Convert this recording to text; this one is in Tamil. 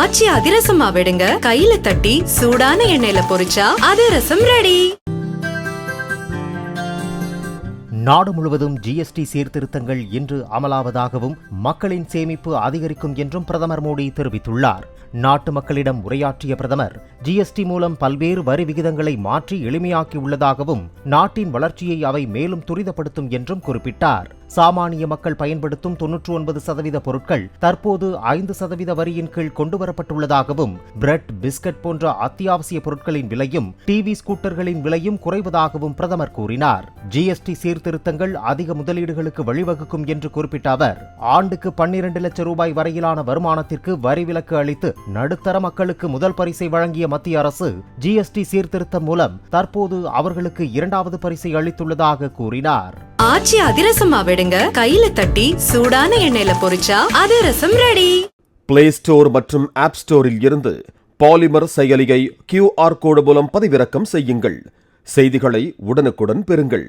ஆச்சி அதிரசமா விடுங்க, கையில தட்டி சூடான எண்ணெயில பொரிச்சா அதிரசம் ரெடி. நாடு முழுவதும் ஜிஎஸ்டி சீர்திருத்தங்கள் இன்று அமலாவதாகவும் மக்களின் சேமிப்பு அதிகரிக்கும் என்றும் பிரதமர் மோடி தெரிவித்துள்ளார். நாட்டு மக்களிடம் உரையாற்றிய பிரதமர் ஜிஎஸ்டி மூலம் பல்வேறு வரி விகிதங்களை மாற்றி எளிமையாக்கியுள்ளதாகவும் நாட்டின் வளர்ச்சியை அவை மேலும் துரிதப்படுத்தும் என்றும் குறிப்பிட்டார். சாமானிய மக்கள் பயன்படுத்தும் 99% பொருட்கள் தற்போது 5% வரியின் கீழ் கொண்டுவரப்பட்டுள்ளதாகவும் பிரெட், பிஸ்கட் போன்ற அத்தியாவசிய பொருட்களின் விலையும் டிவி ஸ்கூட்டர்களின் விலையும் குறைவதாகவும் பிரதமர் கூறினார். ஜிஎஸ்டி சீர்திருத்தங்கள் அதிக முதலீடுகளுக்கு வழிவகுக்கும் என்று குறிப்பிட்ட அவர் ஆண்டுக்கு 12 லட்சம் ரூபாய் வரையிலான வருமானத்திற்கு வரி விலக்கு அளித்து நடுத்தர மக்களுக்கு முதல் பரிசை வழங்கிய மத்திய அரசு ஜிஎஸ்டி சீர்திருத்தம் மூலம் தற்போது அவர்களுக்கு 2வது பரிசை அளித்துள்ளதாக கூறினார். ஆச்சி அதிரசமா விடுங்க, கையில தட்டி சூடான எண்ணெயில பொரிச்சா அதிரசம் ரெடி. பிளே ஸ்டோர் மற்றும் ஆப் ஸ்டோரில் இருந்து பாலிமர் செயலியை QR கோடு மூலம் பதிவிறக்கம் செய்யுங்கள். செய்திகளை உடனுக்குடன் பெறுங்கள்.